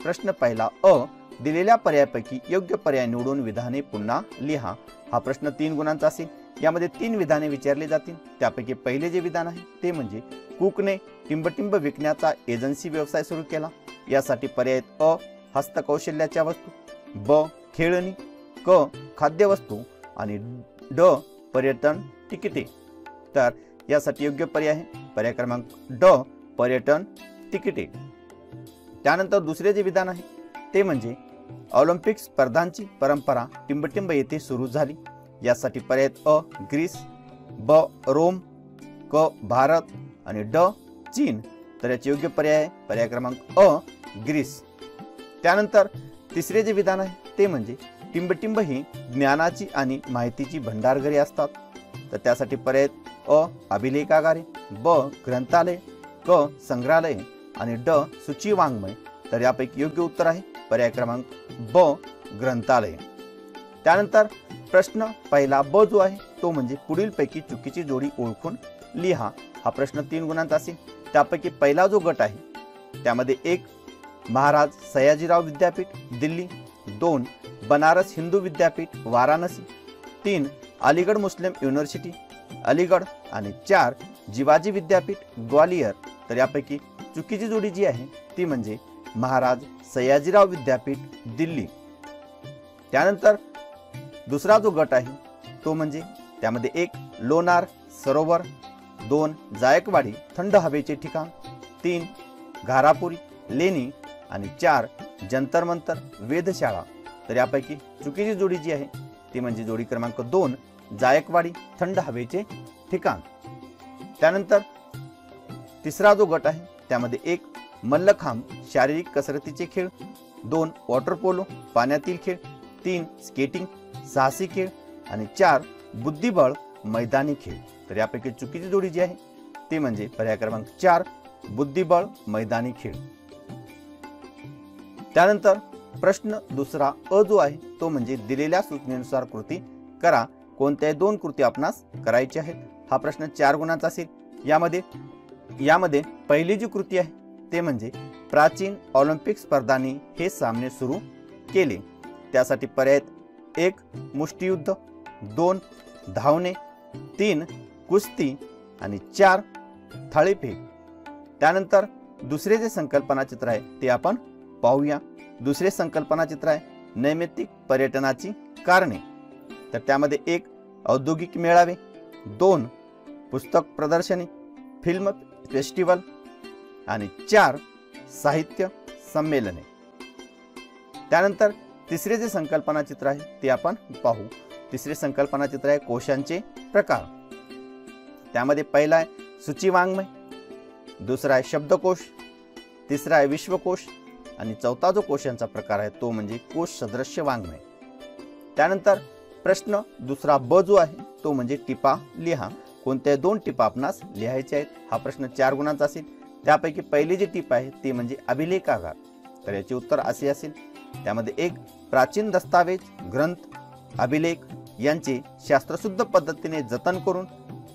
प्रश्न पहिला अ, दिलेल्या पर्यायापैकी योग्य पर्याय निवडून विधाने पुन्हा लिहा। हा प्रश्न 3 गुणांचा असेल। यामध्ये 3 विधाने विचारली जातील। त्यापैकी पहिले जे विधान आहे ते म्हणजे कुकने टिंबटिंब विकण्याचा एजन्सी व्यवसाय सुरू केला। यासाठी पर्याय अ, हस्तकौशल्याच्या वस्तू, ब, खेळणी, क, खाद्यवस्तू आणि ड, पर्यटन तिकिटे। तर यासाठी योग्य पर्याय आहे पर्याय क्रमांक ड, पर्यटन तिकिटे। त्यानंतर दुसरे जे विधान आहे ते म्हणजे ऑलिम्पिक स्पर्धांची परंपरा टिंबटिंब येथे सुरू झाली। यासाठी पर्याय अ, ग्रीस, ब, रोम, क, भारत आणि ड, चीन। तर याचे योग्य पर्याय आहे पर्याय क्रमांक अ, ग्रीस। त्यानंतर तिसरे जे विधान आहे ते म्हणजे टिंबटिंब ही ज्ञानाची आणि माहितीची भंडारघरे असतात। तर त्यासाठी पर्याय अ, अभिलेखागारे, ब, ग्रंथालय, क, संग्रहालय आणि ड, सूची वाङ्मय। तर यापैकी योग्य उत्तर आहे पर्याय क्रमांक ब, ग्रंथालय। त्यानंतर प्रश्न पहिला ब जो आहे तो म्हणजे पुढीलपैकी चुकीची जोडी ओळखून लिहा। हा प्रश्न 3 गुणांचा असेल। त्यापैकी पहिला जो गट आहे त्यामध्ये 1 महाराज सयाजीराव विद्यापीठ दिल्ली, 2 बनारस हिंदू विद्यापीठ वाराणसी, 3 अलीगढ़ मुस्लिम युनिव्हर्सिटी अलीगढ़ आणि 4 जिवाजी विद्यापीठ ग्वालियर। तर यापैकी चुकीची जोडी जी आहे ती म्हणजे महाराज सयाजीराव विद्यापीठ दिल्ली। त्यानंतर दुसरा जो गट आहे तो म्हणजे त्यामध्ये 1 लोणार सरोवर, 2 जायकवाडी थंड हवेचे ठिकाण, 3 घारापुरी लेणी आणि 4 जंतर मंतर वेधशाळा। तर यापैकी चुकीची जोडी जी आहे ती म्हणजे जोडी क्रमांक 2 जायकवाडी थंड हवेचे ठिकाण। त्यानंतर तिसरा जो गट आहे त्यामध्ये 1 मल्लखांब शारीरिक कसरतीचे खेळ, 2 वॉटर पोलो पाण्यातील खेळ, 3 स्केटिंग साहसी खेळ आणि 4 बुद्धिबळ मैदानी खेळ। तर यापैकी चुकीची जोडी जी आहे ती म्हणजे पर्याय क्रमांक 4 बुद्धिबळ मैदानी खेळ। त्यानंतर प्रश्न दुसरा अ जो आहे तो म्हणजे दिलेल्या सूचनेनुसार कृती करा। कोणत्याही 2 कृती आपणास करायची आहेत। हा प्रश्न 4 गुणांचा असेल। यामध्ये पहिली जी कृती आहे ते म्हणजे प्राचीन ऑलिम्पिक स्पर्धांनी हे सामने सुरू केले। त्यासाठी पर्याय 1 मुष्टियुद्ध, 2 धावणे, 3 कुस्ती आणि 4 थाळीफेक। त्यानंतर दुसरे जे संकल्पना चित्र आहे ते आपण पाहूया। दुसरे संकल्पना चित्र आहे नैमित्तिक पर्यटनाची कारणे। तर त्यामध्ये 1 औद्योगिक मेळावे, 2 पुस्तक प्रदर्शनी फिल्म फेस्टिवल आणि 4 साहित्य संमेलने। त्यानंतर तिसरे जे संकल्पना चित्र आहे ते आपण पाहू। तिसरे संकल्पना चित्र आहे कोशांचे प्रकार। त्यामध्ये पहिला आहे सूची वाङ्मय, दुसरा आहे शब्दकोश, तिसरा आहे विश्वकोश आणि चौथा जो कोशांचा प्रकार आहे तो म्हणजे कोश सदृश्य वाङ्मय। त्यानंतर प्रश्न दुसरा ब जो आहे तो म्हणजे टिपा लिहा। कोणत्या 2 टिपा आपणास लिहायच्या आहेत। हा प्रश्न 4 गुणांचा असेल। त्यापैकी पहिली जी टिप आहे ती म्हणजे अभिलेखागार। तर याचे उत्तर असे असेल त्यामध्ये 1 प्राचीन दस्तावेज ग्रंथ अभिलेख यांचे शास्त्रशुद्ध पद्धतीने जतन करून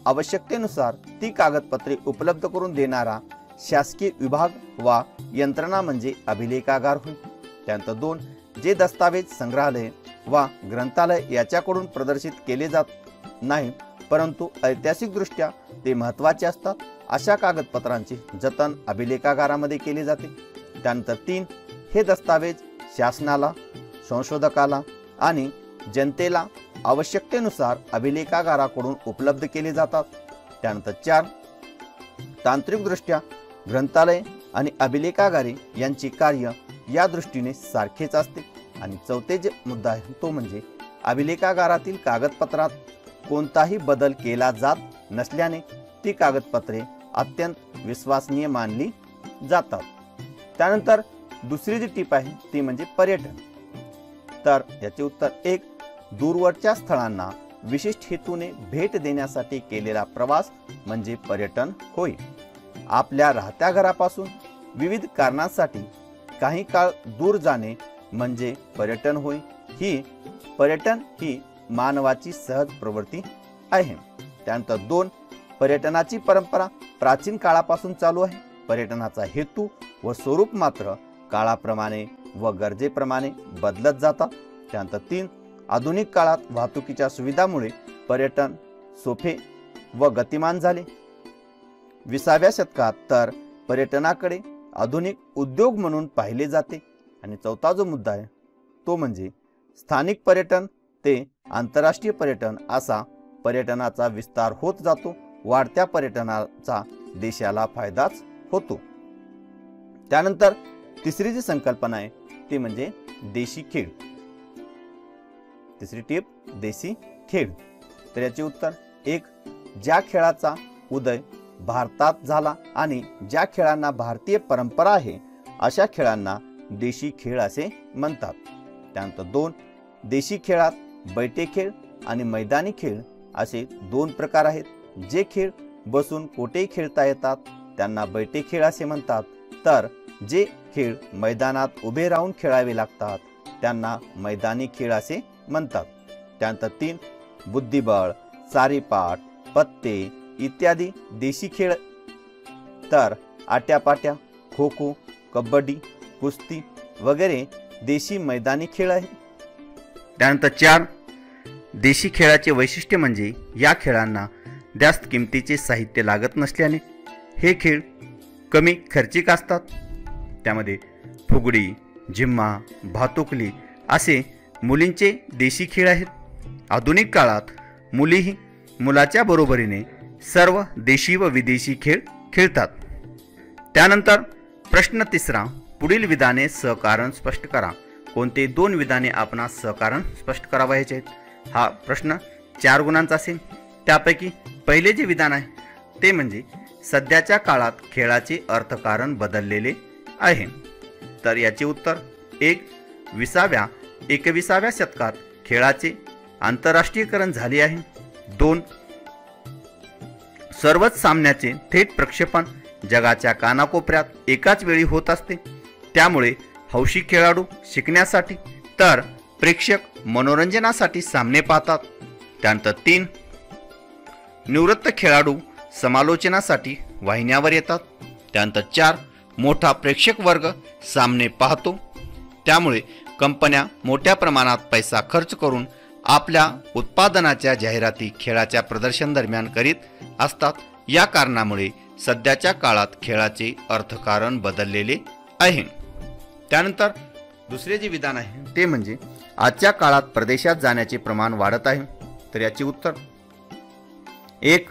आवश्यकतेनुसार ती कागदपत्रे उपलब्ध करून देणारा शासकीय विभाग वा यंत्रणा म्हणजे अभिलेखागार होय। त्यानंतर 2 जे दस्तावेज संग्रहालय वा ग्रंथालय याच्याकडून प्रदर्शित केले जात नाही परंतु ऐतिहासिकदृष्ट्या ते महत्त्वाचे असतात अशा कागदपत्रांचे जतन अभिलेखागारामध्ये केले जाते। त्यानंतर 3 हे दस्तावेज शासनाला संशोधकाला आणि जनतेला आवश्यकतेनुसार अभिलेखागाराकडून उपलब्ध केले जातात। त्यानंतर 4 तांत्रिकदृष्ट्या ग्रंथालय आणि अभिलेखागारे यांचे कार्य या दृष्टीने सारखेच असते। आणि चौथे जे मुद्दा आहे तो म्हणजे अभिलेखागारातील कागदपत्रात कोणताही बदल केला जात नसल्याने ती कागदपत्रे अत्यंत विश्वसनीय मानली जातात। त्यानंतर दुसरी जी टिप आहे ती म्हणजे पर्यटन। तर याचे उत्तर 1 दूरवरच्या स्थळांना विशिष्ट हेतूने भेट देण्यासाठी केलेला प्रवास म्हणजे पर्यटन होय। आपल्या राहत्या घरापासून विविध कारणांसाठी काही काळ दूर जाणे म्हणजे पर्यटन होय। पर्यटन ही मानवाची सहज प्रवृत्ती आहे। त्यानंतर 2 पर्यटनाची परंपरा प्राचीन काळापासून चालू आहे। पर्यटनाचा हेतू व स्वरूप मात्र काळाप्रमाणे व गरजेप्रमाणे बदलत जातात. त्यानंतर 3 आधुनिक काळात वाहतुकीच्या सुविधामुळे पर्यटन सोपे व गतिमान झाले. 20व्या शतकात तर पर्यटनाकडे आधुनिक उद्योग म्हणून पाहिले जाते. आणि 4था जो मुद्दा आहे तो म्हणजे स्थानिक पर्यटन ते आंतरराष्ट्रीय पर्यटन असा पर्यटनाचा विस्तार होत जातो. वाढत्या पर्यटनाचा देशाला फायदाच होतो. त्यानंतर तिसरी जी संकल्पना आहे ती म्हणजे देशी खेळ. तिसरी टिप देशी खेळ. तर याचे उत्तर 1 ज्या खेळाचा उदय भारतात झाला आणि ज्या खेळांना भारतीय परंपरा आहे अशा खेळांना देशी खेळ असे म्हणतात. त्यानंतर 2 देशी खेळात बैठे खेळ आणि मैदानी खेळ असे 2 प्रकार आहेत. जे खेळ बसून कोठेही खेळता येतात त्यांना बैठे खेळ असे म्हणतात, तर जे खेळ मैदानात उभे राहून खेळावे लागतात त्यांना मैदानी खेळ असे म्हणतात. त्यानंतर 3 बुद्धिबळ, सारीपाट, पत्ते इत्यादी देशी खेळ, तर आट्यापाट्या, खो खो, कबड्डी, कुस्ती वगैरे देशी मैदानी खेळ आहेत. त्यानंतर 4 देशी खेळाचे वैशिष्ट्य म्हणजे या खेळांना जास्त किमतीचे साहित्य लागत नसल्याने हे खेळ कमी खर्चिक असतात. त्यामध्ये फुगडी, झिम्मा, भातुकली असे मुलींचे देशी खेळ आहेत. आधुनिक काळात मुलीही मुलाच्या बरोबरीने सर्व देशी व विदेशी खेळ खेळतात. त्यानंतर प्रश्न 3 पुढील विधाने सहकारण स्पष्ट करा. कोणते 2 विधाने आपणास सहकारण स्पष्ट करावयाचे आहेत. हा प्रश्न 4 गुणांचा असेल. त्यापैकी पहिले जे विधान आहे ते म्हणजे सध्याच्या काळात खेळाचे अर्थकारण बदललेले आहे. तर याचे उत्तर 1 21व्या शतकात खेळाचे आंतरराष्ट्रीयकरण झाले आहे. 2 सर्वच सामन्याचे थेट प्रक्षेपण जगाच्या कानाकोपऱ्यात एकाच वेळी होत असते, त्यामुळे हौशी खेळाडू शिकण्यासाठी तर प्रेक्षक मनोरंजनासाठी सामने पाहतात. त्यानंतर 3 निवृत्त खेळाडू समालोचनासाठी वाहिन्यावर येतात. त्यानंतर 4 मोठा प्रेक्षक वर्ग सामने पाहतो, त्यामुळे कंपन्या मोठ्या प्रमाणात पैसा खर्च करून आपल्या उत्पादनाच्या जाहिराती खेळाच्या प्रदर्शन दरम्यान करीत असतात. या कारणामुळे सध्याच्या काळात खेळाचे अर्थकारण बदललेले आहे. त्यानंतर दुसरे जे विधान आहे ते म्हणजे आजच्या काळात परदेशात जाण्याचे प्रमाण वाढत आहे. तर याचे उत्तर 1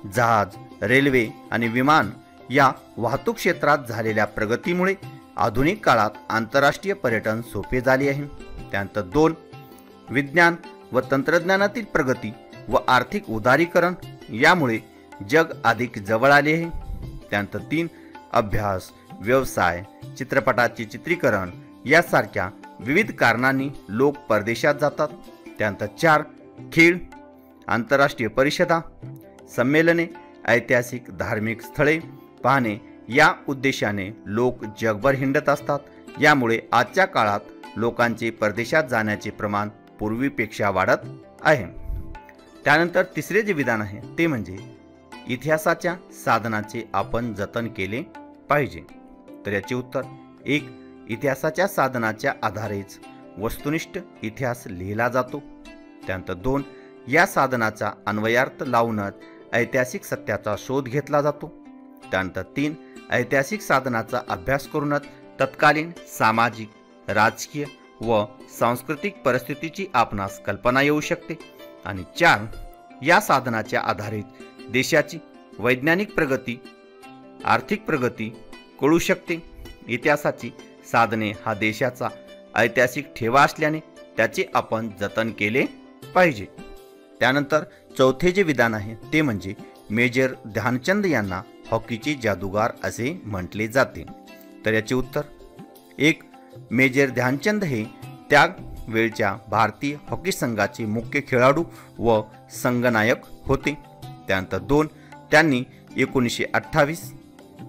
जहाज, रेल्वे आणि विमान या वाहतूक क्षेत्रात झालेल्या प्रगतीमुळे आधुनिक काळात आंतरराष्ट्रीय पर्यटन सोपे झाले आहे. त्यानंतर 2 विज्ञान व तंत्रज्ञानातील प्रगती व आर्थिक उदारीकरण यामुळे जग अधिक जवळ आले आहे. त्यानंतर 3 अभ्यास, व्यवसाय, चित्रपटाचे चित्रीकरण यासारख्या विविध कारणांनी लोक परदेशात जातात. त्यानंतर 4 खेळ, आंतरराष्ट्रीय परिषदा, संमेलने, ऐतिहासिक धार्मिक स्थळे पाहणे या उद्देशाने लोक जगभर हिंडत असतात. यामुळे आजच्या काळात लोकांचे परदेशात जाण्याचे प्रमाण पूर्वीपेक्षा वाढत आहे. त्यानंतर तिसरे जे विधान आहे ते म्हणजे इतिहासाच्या साधनाचे आपण जतन केले पाहिजे. तर याचे उत्तर 1 इतिहासाच्या साधनाच्या आधारेच वस्तुनिष्ठ इतिहास लिहिला जातो. त्यानंतर 2 या साधनाचा अन्वयार्थ लावूनच ऐतिहासिक सत्याचा शोध घेतला जातो. त्यानंतर 3 ऐतिहासिक साधनाचा अभ्यास करूनच तत्कालीन सामाजिक, राजकीय व सांस्कृतिक परिस्थितीची आपणास कल्पना येऊ शकते. आणि 4 या साधनाच्या आधारित देशाची वैज्ञानिक प्रगती, आर्थिक प्रगती कळू शकते. इतिहासाची साधने हा देशाचा ऐतिहासिक ठेवा असल्याने त्याचे आपण जतन केले पाहिजे. त्यानंतर चौथे जे विधान आहे ते म्हणजे मेजर ध्यानचंद यांना हॉकीचे जादूगार असे म्हटले जाते. तर याचे उत्तर 1 मेजर ध्यानचंद हे त्या वेळच्या भारतीय हॉकी संघाचे मुख्य खेळाडू व संघनायक होते. त्यानंतर 2 त्यांनी 1928,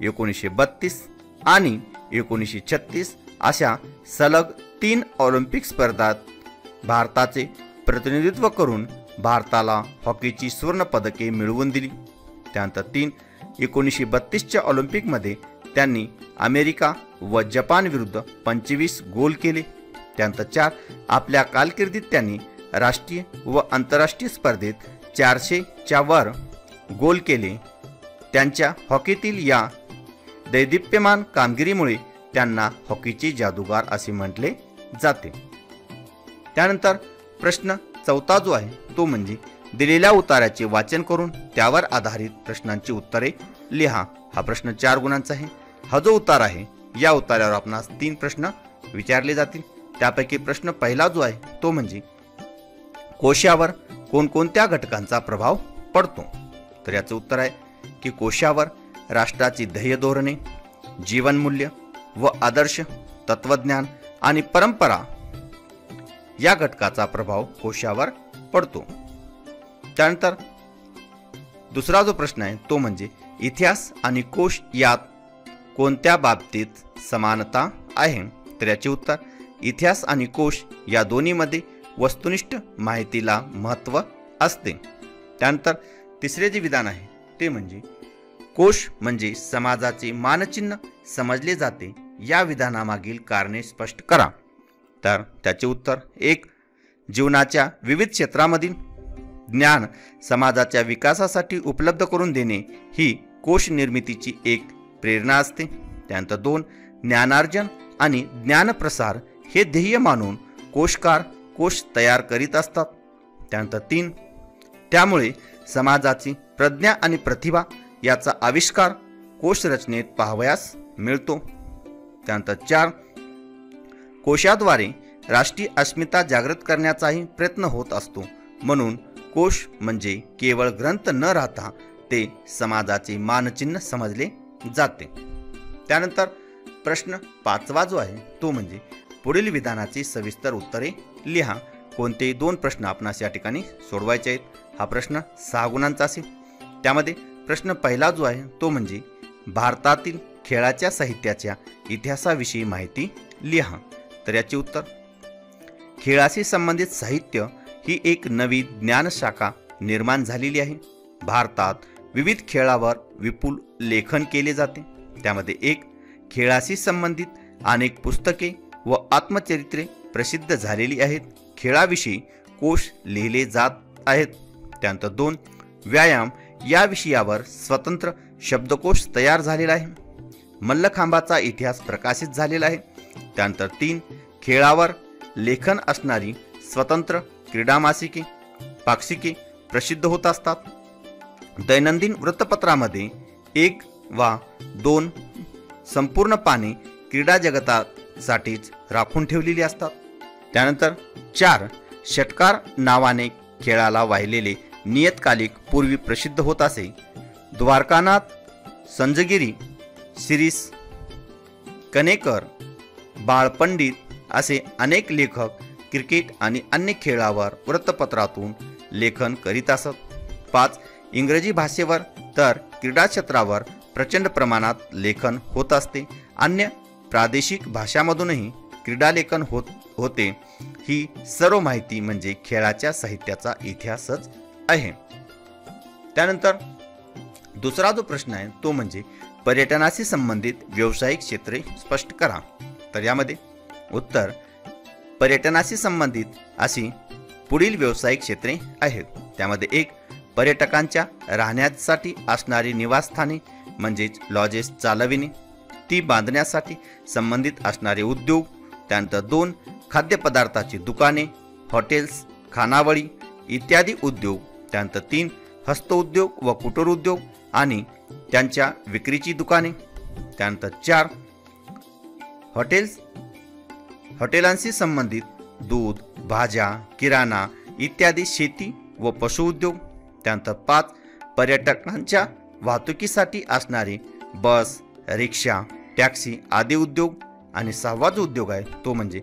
1932 आणि 1936 अशा सलग 3 ऑलिम्पिक स्पर्धात भारताचे प्रतिनिधित्व करून भारताला हॉकीची सुवर्ण पदके मिळवून दिली. त्यानंतर 3 1932च्या ऑलिम्पिकमध्ये त्यांनी अमेरिका व जपान विरुद्ध 25 गोल केले. त्यानंतर 4 आपल्या कारकिर्दीत त्यांनी राष्ट्रीय व आंतरराष्ट्रीय स्पर्धेत 400च्या वर गोल केले. त्यांच्या हॉकीतील या दैदिप्यमान कामगिरीमुळे त्यांना हॉकीचे जादूगार असे म्हटले जाते. त्यानंतर प्रश्न 4 जो आहे तो म्हणजे दिलेल्या उताराचे वाचन करून त्यावर आधारित प्रश्नांची उत्तरे लिहा. हा प्रश्न 4 गुणांचा आहे. हा जो उतार आहे या उतारावर आपणास 3 प्रश्न विचारले जातील. त्यापैकी प्रश्न पहिला जो आहे तो म्हणजे कोशावर कोणकोणत्या घटकांचा प्रभाव पडतो. तर याचं उत्तर आहे की कोशावर राष्ट्राची ध्येय धोरणे, जीवनमूल्य व आदर्श, तत्वज्ञान आणि परंपरा या घटकाचा प्रभाव कोशावर पडतो. त्यानंतर दुसरा जो प्रश्न आहे तो म्हणजे इतिहास आणि कोश यात कोणत्या बाबतीत समानता आहे. तर याचे उत्तर इतिहास आणि कोश या दोन्हीमध्ये वस्तुनिष्ठ माहितीला महत्त्व असते. त्यानंतर तिसरे जे विधान आहे ते म्हणजे कोश म्हणजे समाजाचे मानचिन्ह समजले जाते. या विधानामागील कारणे स्पष्ट करा. तर त्याचे उत्तर 1 जीवनाच्या विविध क्षेत्रामधील ज्ञान समाजाच्या विकासासाठी उपलब्ध करून देणे ही कोश निर्मितीची एक प्रेरणा असते. त्यानंतर 2 ज्ञानार्जन आणि ज्ञानप्रसार हे ध्येय मानून कोशकार कोश तयार करीत असतात. त्यानंतर 3 त्यामुळे समाजाची प्रज्ञा आणि प्रतिभा याचा आविष्कार कोश रचनेत पाहावयास मिळतो. त्यानंतर 4 कोशाद्वारे राष्ट्रीय अस्मिता जागृत करण्याचाही प्रयत्न होत असतो. म्हणून कोश म्हणजे केवळ ग्रंथ न राहता ते समाजाचे मानचिन्ह समजले जाते. त्यानंतर प्रश्न 5 जो आहे तो म्हणजे पुढील विधानाची सविस्तर उत्तरे लिहा. कोणतेही 2 प्रश्न आपणास या ठिकाणी सोडवायचे आहेत. हा प्रश्न 6 गुणांचा असेल. त्यामध्ये प्रश्न पहिला जो आहे तो म्हणजे भारतातील खेळाच्या साहित्याच्या इतिहासाविषयी माहिती लिहा. तर याचे उत्तर खेळाशी संबंधित साहित्य ही एक नवी ज्ञानशाखा निर्माण झालेली आहे. भारतात विविध खेळावर विपुल लेखन केले जाते. त्यामध्ये 1 खेळाशी संबंधित अनेक पुस्तके व आत्मचरित्रे प्रसिद्ध झालेली आहेत. खेळाविषयी कोश लिहिले जात आहेत. त्यानंतर 2 व्यायाम या विषयावर स्वतंत्र शब्दकोश तयार झालेला आहे. मल्लखांबाचा इतिहास प्रकाशित झालेला आहे. त्यानंतर 3 खेळावर लेखन असणारी स्वतंत्र क्रीडा मासिके पाक्षिके प्रसिद्ध होत असतात. दैनंदिन वृत्तपत्रामध्ये 1 वा 2 संपूर्ण पाने क्रीडा जगतासाठीच राखून ठेवलेली असतात. त्यानंतर 4 षटकार नावाने खेळाला वाहिलेले नियतकालिक पूर्वी प्रसिद्ध होत असे. द्वारकानाथ, संजगिरी, शिरीष कनेकर, बाळपंडित असे अनेक लेखक क्रिकेट आणि अन्य खेळावर वृत्तपत्रातून लेखन करीत असत. 5 इंग्रजी भाषेवर तर क्रीडा क्षेत्रावर प्रचंड प्रमाणात लेखन होत असते. अन्य प्रादेशिक भाषांमधूनही क्रीडा लेखन होते. ही सर्व माहिती म्हणजे खेळाच्या साहित्याचा इतिहासच आहे. त्यानंतर दुसरा जो प्रश्न आहे तो म्हणजे पर्यटनाशी संबंधित व्यावसायिक क्षेत्रे स्पष्ट करा. तर यामध्ये उत्तर पर्यटनाशी संबंधित अशी पुढील व्यावसायिक क्षेत्रे आहेत. त्यामध्ये 1 पर्यटकांच्या राहण्यासाठी असणारी निवासस्थाने म्हणजेच लॉजेस चालविणे, ती बांधण्यासाठी संबंधित असणारे उद्योग. त्यानंतर 2 खाद्यपदार्थाची दुकाने, हॉटेल्स, खानावळी इत्यादी उद्योग. त्यानंतर 3 हस्तउद्योग व कुटीर उद्योग आणि त्यांच्या विक्रीची दुकाने. त्यानंतर 4 हॉटेलांशी संबंधित दूध, भाज्या, किराणा इत्यादी शेती व पशुउद्योग. त्यानंतर 5 पर्यटकांच्या वाहतुकीसाठी असणारे बस, रिक्षा, टॅक्सी आदी उद्योग. आणि 6वा जो उद्योग आहे तो म्हणजे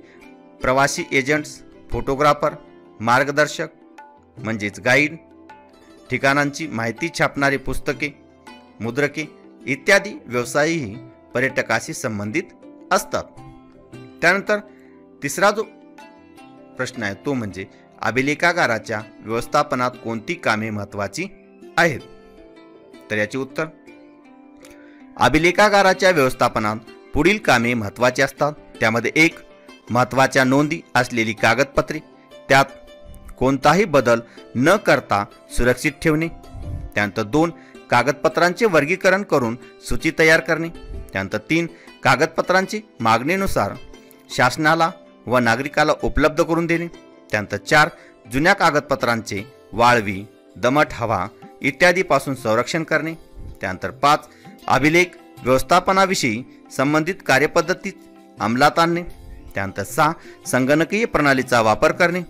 प्रवासी एजंट्स, फोटोग्राफर, मार्गदर्शक म्हणजेच गाईड, ठिकाणांची माहिती छापणारी पुस्तके, मुद्रके इत्यादी व्यवसायही पर्यटकाशी संबंधित असतात. त्यानंतर तिसरा जो प्रश्न आहे तो म्हणजे अभिलेखागाराच्या व्यवस्थापनात कोणती कामे महत्त्वाची आहेत. तर याचे उत्तर अभिलेखागाराच्या व्यवस्थापनात पुढील कामे महत्त्वाची असतात. त्यामध्ये 1. महत्त्वाच्या नोंदी असलेली कागदपत्रे, त्यात कोणताही बदल न करता सुरक्षित ठेवणे. त्यानंतर 2. कागदपत्रांचे वर्गीकरण करून सूची तयार करणे. त्यानंतर 3. कागदपत्रांची मागणीनुसार शासनाला व नागरिकाला उपलब्ध करून देणे. त्यानंतर 4. जुन्या कागदपत्रांचे वाळवी, दमट हवा इत्यादीपासून संरक्षण करणे. त्यानंतर 5. अभिलेख व्यवस्थापनाविषयी संबंधित कार्यपद्धती अंमलात आणणे. त्यानंतर 6. संगणकीय प्रणालीचा वापर करणे.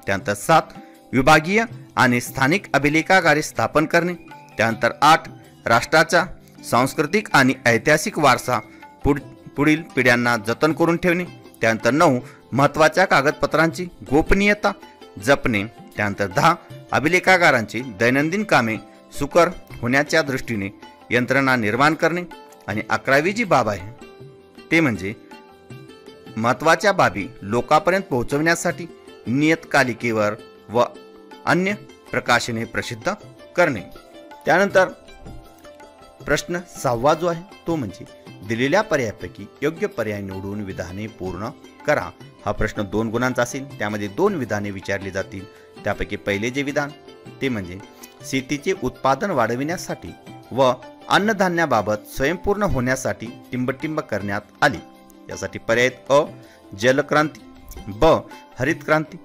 त्यानंतर 7. विभागीय आणि स्थानिक अभिलेखागारे स्थापन करणे. त्यानंतर 8. राष्ट्राचा सांस्कृतिक आणि ऐतिहासिक वारसा पुढील पिढ्यांना जतन करून ठेवणे. त्यानंतर 9. महत्त्वाच्या कागदपत्रांची गोपनीयता जपणे. त्यानंतर 10. अभिलेखागारांची दैनंदिन कामे सुकर होण्याच्या दृष्टीने यंत्रणा निर्माण करणे. आणि 11वी जी बाब आहे ते म्हणजे महत्त्वाच्या बाबी लोकांपर्यंत पोहोचवण्यासाठी नियतकालिकेवर व अन्य प्रकाशने प्रसिद्ध करणे. त्यानंतर प्रश्न 6वा जो आहे तो म्हणजे दिलेल्या पर्यायापैकी योग्य पर्याय निवडून विधाने पूर्ण करा. हा प्रश्न 2 गुणांचा असेल. त्यामध्ये 2 विधाने विचारली जातील. त्यापैकी पहिले जे विधान ते म्हणजे शेतीचे उत्पादन वाढविण्यासाठी व अन्नधान्याबाबत स्वयंपूर्ण होण्यासाठी टिंबटिंब करण्यात आली. यासाठी पर्याय अ. जलक्रांती, ब. हरित क्रांती,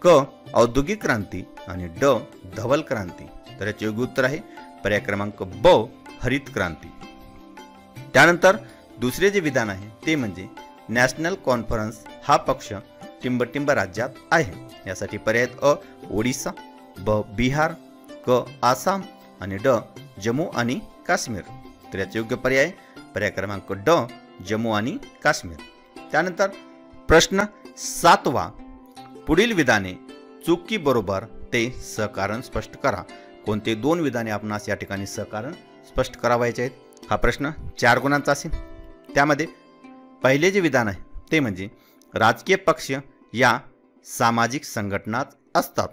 क. औद्योगिक क्रांती आणि ड. धवल क्रांती. तर याचे योग्य उत्तर आहे पर्याय क्रमांक ब. हरित क्रांती. त्यानंतर दुसरे जे विधान आहे ते म्हणजे नॅशनल कॉन्फरन्स हा पक्ष टिंबटिंब राज्यात आहे. यासाठी पर्याय अ. ओडिसा, ब. बिहार, क. आसाम आणि ड. जम्मू आणि काश्मीर. तर याचे योग्य पर्याय क्रमांक ड. जम्मू आणि काश्मीर. त्यानंतर प्रश्न 7वा. पुढील विधाने चूक बरोबर ते सहकारण स्पष्ट करा. कोणते 2 विधाने आपणास या ठिकाणी सहकारण स्पष्ट करावायचे आहेत. हा प्रश्न 4 गुणांचा असेल. त्यामध्ये पहिले जे विधान आहे ते म्हणजे राजकीय पक्ष या सामाजिक संघटनाच असतात.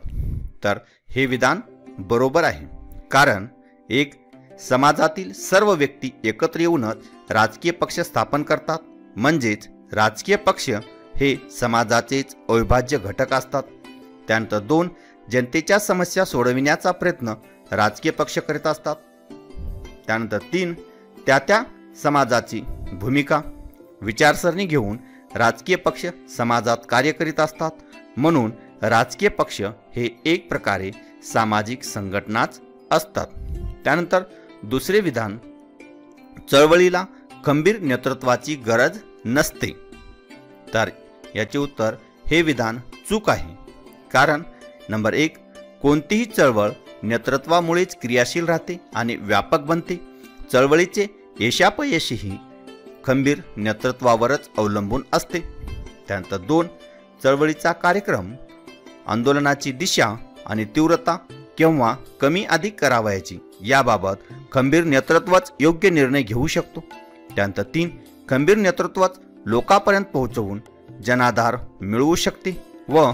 तर हे विधान बरोबर आहे. कारण एक समाजातील सर्व व्यक्ती एकत्र येऊनच राजकीय पक्ष स्थापन करतात. म्हणजेच राजकीय पक्ष हे समाजाचेच अविभाज्य घटक असतात. त्यानंतर 2. जनतेच्या समस्या सोडविण्याचा प्रयत्न राजकीय पक्ष करीत असतात. त्यानंतर 3. त्या समाजाची भूमिका विचारसरणी घेऊन राजकीय पक्ष समाजात कार्य करीत असतात. म्हणून राजकीय पक्ष हे एक प्रकारे सामाजिक संघटनाच असतात. त्यानंतर दुसरे विधान चळवळीला खंबीर नेतृत्वाची गरज नसते. तर याचे उत्तर हे विधान चूक आहे. कारण नंबर 1. कोणतीही चळवळ नेतृत्वामुळेच क्रियाशील राहते आणि व्यापक बनते. चळवळीचे यशापयशही खंबीर नेतृत्वावरच अवलंबून असते. त्यानंतर 2. चळवळीचा कार्यक्रम, आंदोलनाची दिशा आणि तीव्रता केव्हा कमी अधिक करावयाची याबाबत खंबीर नेतृत्वच योग्य निर्णय घेऊ शकतो. त्यानंतर 3. खंबीर नेतृत्वच लोकांपर्यंत पोहोचवून जनाधार मिळवू शकते व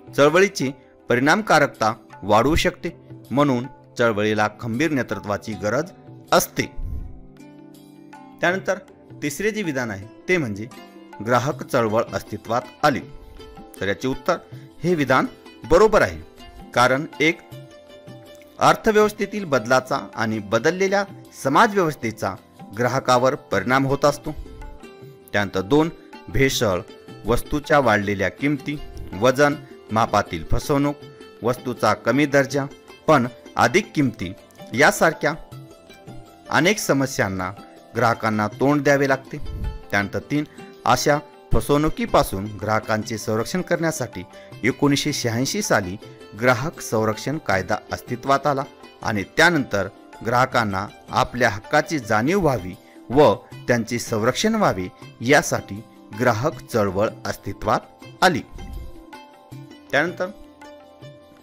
चळवळीची परिणामकारकता वाढवू शकते. म्हणून चळवळीला खंबीर नेतृत्वाची गरज असते. त्यानंतर तिसरे जे विधान आहे ते म्हणजे ग्राहक चळवळ अस्तित्वात आली. तर याचे उत्तर हे विधान बरोबर आहे. कारण एक अर्थव्यवस्थेतील बदलाचा आणि बदललेल्या समाजव्यवस्थेचा ग्राहकावर परिणाम होत असतो. त्यानंतर 2. भेसळ, वस्तूच्या वाढलेल्या किमती, वजन मापातील फसवणूक, वस्तूचा कमी दर्जा पण अधिक किमती यासारख्या अनेक समस्यांना ग्राहकांना तोंड द्यावे लागते. त्यानंतर 3. अशा फसवणुकीपासून ग्राहकांचे संरक्षण करण्यासाठी 1986 साली ग्राहक संरक्षण कायदा अस्तित्वात आला आणि त्यानंतर ग्राहकांना आपल्या हक्काची जाणीव व्हावी व त्यांचे संरक्षण व्हावे यासाठी ग्राहक चळवळ अस्तित्वात आली. त्यानंतर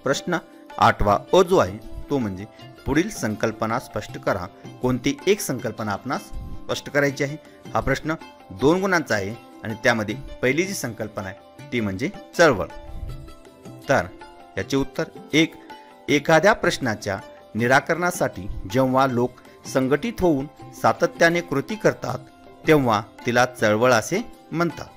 प्रश्न 8वा अ जो आहे तो म्हणजे पुढील संकल्पना स्पष्ट करा. कोणती एक संकल्पना आपणास स्पष्ट करायची आहे. हा प्रश्न 2 गुणांचा आहे आणि त्यामध्ये पहिली जी संकल्पना आहे ती म्हणजे चळवळ. तर याचे उत्तर 1. एखाद्या प्रश्नाच्या निराकरणासाठी जेव्हा लोक संघटित होऊन सातत्याने कृती करतात तेव्हा तिला चळवळ असे म्हणतात.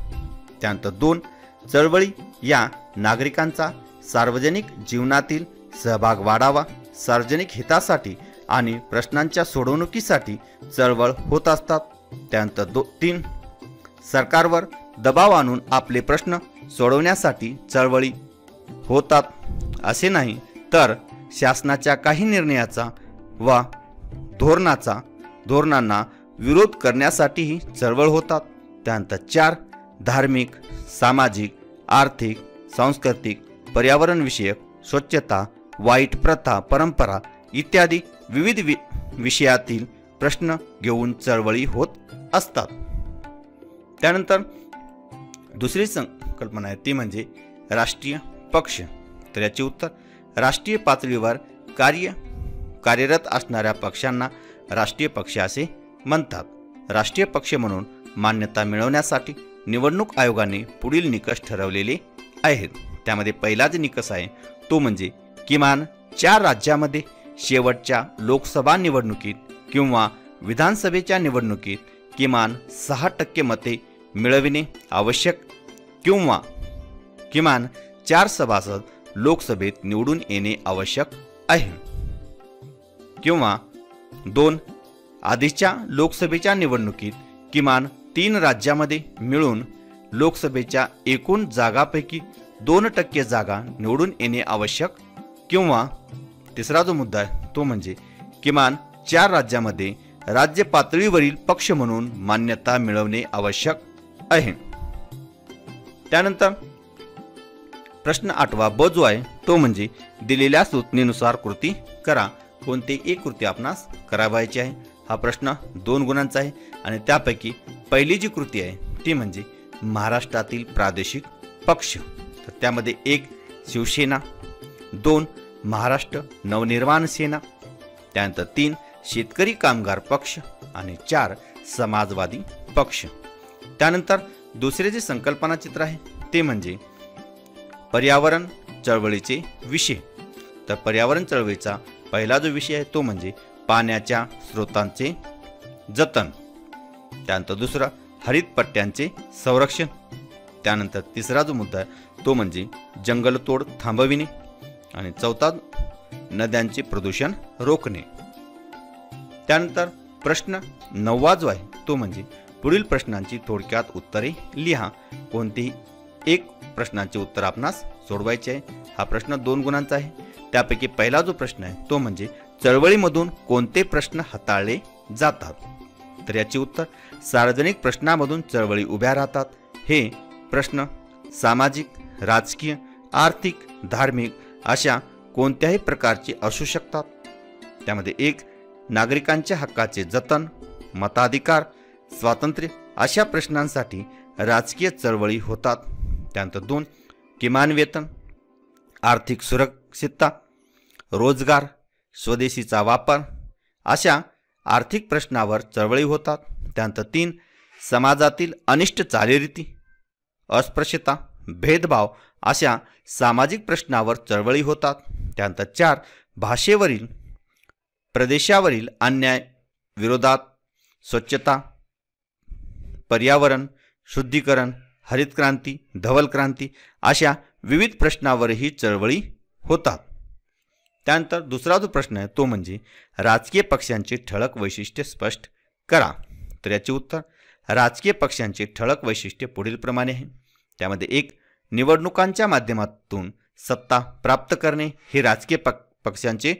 त्यानंतर 2 चळवळी या नागरिकांचा सार्वजनिक जीवनातील सहभाग वाढावा, सार्वजनिक हितासाठी आणि प्रश्नांच्या सोडवणुकीसाठी चळवळ होत असतात. त्यानंतर 3 सरकारवर दबाव आणून आपले प्रश्न सोडवण्यासाठी चळवळी होतात. असे नाही तर शासनाच्या काही निर्णयाचा वा धोरणांना विरोध करण्यासाठीही चळवळ होतात. त्यानंतर 4 धार्मिक, सामाजिक, आर्थिक, सांस्कृतिक, पर्यावरणविषयक, स्वच्छता, वाईट प्रथा, परंपरा इत्यादी विविध विषयातील प्रश्न घेऊन चळवळी होत असतात. त्यानंतर दुसरी संकल्पना आहे ती म्हणजे राष्ट्रीय पक्ष. तर याचे उत्तर राष्ट्रीय पातळीवर कार्यरत असणाऱ्या पक्षांना राष्ट्रीय पक्ष असे म्हणतात. राष्ट्रीय पक्ष म्हणून मान्यता मिळवण्यासाठी निवडणूक आयोगाने पुढील निकष ठरवलेले आहेत. त्यामध्ये पहिला जो निकष आहे तो म्हणजे किमान 4 राज्यामध्ये शेवटच्या लोकसभा निवडणुकीत किंवा विधानसभेच्या निवडणुकीत किमान 6% मते मिळविणे आवश्यक किंवा किमान 4 सभासद लोकसभेत निवडून येणे आवश्यक आहे. किंवा 2 आधीच्या लोकसभेच्या निवडणुकीत किमान 3 राज्यामध्ये मिळून लोकसभेच्या एकूण जागांपैकी 2% जागा निवडून येणे आवश्यक किंवा तिसरा जो मुद्दा आहे तो म्हणजे किमान 4 राज्यामध्ये राज्य पातळीवरील पक्ष म्हणून मान्यता मिळवणे आवश्यक आहे. त्यानंतर प्रश्न 8वा ब जो आहे तो म्हणजे दिलेल्या सूचनेनुसार कृती करा. कोणते एक कृती आपणास करावायची आहे. हा प्रश्न 2 गुणांचा आहे आणि त्यापैकी पहिली जी कृती आहे ती म्हणजे महाराष्ट्रातील प्रादेशिक पक्ष. तर त्यामध्ये 1 शिवसेना, 2 महाराष्ट्र नवनिर्माण सेना, त्यानंतर 3 शेतकरी कामगार पक्ष आणि 4 समाजवादी पक्ष. त्यानंतर दुसरे जे संकल्पना चित्र आहे ते म्हणजे पर्यावरण चळवळीचे विषय. तर पर्यावरण चळवळीचा पहिला जो विषय आहे तो म्हणजे पाण्याच्या स्रोतांचे जतन. त्यानंतर दुसरा हरित पट्ट्यांचे संरक्षण. त्यानंतर तिसरा जो मुद्दा आहे तो म्हणजे जंगलतोड थांबविणे आणि चौथा नद्यांचे प्रदूषण रोखणे. त्यानंतर प्रश्न 9वा जो आहे तो म्हणजे पुढील प्रश्नांची थोडक्यात उत्तरे लिहा. कोणतेही एक प्रश्नांचे उत्तर आपणास सोडवायचे आहे. हा प्रश्न 2 गुणांचा आहे. त्यापैकी पहिला जो प्रश्न आहे तो म्हणजे चळवळीमधून कोणते प्रश्न हाताळले जातात. तर याचे उत्तर सार्वजनिक प्रश्नामधून चळवळी उभ्या राहतात. हे प्रश्न सामाजिक, राजकीय, आर्थिक, धार्मिक अशा कोणत्याही प्रकारचे असू शकतात. त्यामध्ये 1 नागरिकांच्या हक्काचे जतन, मताधिकार, स्वातंत्र्य अशा प्रश्नांसाठी राजकीय चळवळी होतात. त्यानंतर 2 किमान वेतन, आर्थिक सुरक्षितता, रोजगार, स्वदेशीचा वापर अशा आर्थिक प्रश्नावर चळवळी होतात. त्यानंतर 3 समाजातील अनिष्ट चालीरीती, अस्पृश्यता, भेदभाव अशा सामाजिक प्रश्नावर चळवळी होतात. त्यानंतर 4 भाषेवरील, प्रदेशावरील अन्याय विरोधात, स्वच्छता, पर्यावरण, शुद्धीकरण, हरित क्रांती, धवल क्रांती अशा विविध प्रश्नावरही चळवळी होतात. त्यानंतर दुसरा जो प्रश्न आहे तो म्हणजे राजकीय पक्षांची ठळक वैशिष्ट्ये स्पष्ट करा. तर याचे उत्तर राजकीय पक्षांची ठळक वैशिष्ट्ये पुढीलप्रमाणे आहे. त्यामध्ये 1 निवडणुकांच्या माध्यमातून सत्ता प्राप्त करणे हे राजकीय पक्षांचे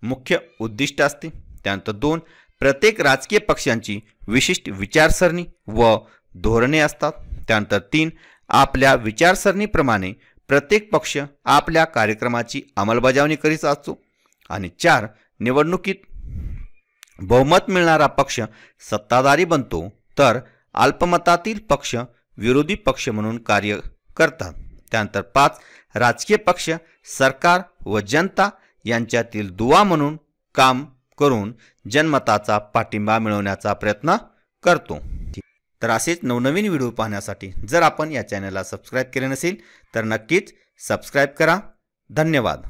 मुख्य उद्दिष्ट असते. त्यानंतर 2 प्रत्येक राजकीय पक्षांची विशिष्ट विचारसरणी व धोरणे असतात. त्यानंतर 3 आपल्या विचारसरणीप्रमाणे प्रत्येक पक्ष आपल्या कार्यक्रमाची अंमलबजावणी करीत असतो. आणि 4 निवडणुकीत बहुमत मिळणारा पक्ष सत्ताधारी बनतो तर अल्पमतातील पक्ष विरोधी पक्ष म्हणून कार्य करतात. त्यानंतर 5 राजकीय पक्ष सरकार व जनता यांच्यातील दुवा म्हणून काम करून जनमताचा पाठिंबा मिळवण्याचा प्रयत्न करतो. तर असेच नवनवीन व्हिडिओ पाहण्यासाठी जर आपण या चॅनलला सबस्क्राईब केले नसेल तर नक्कीच सबस्क्राईब करा. धन्यवाद.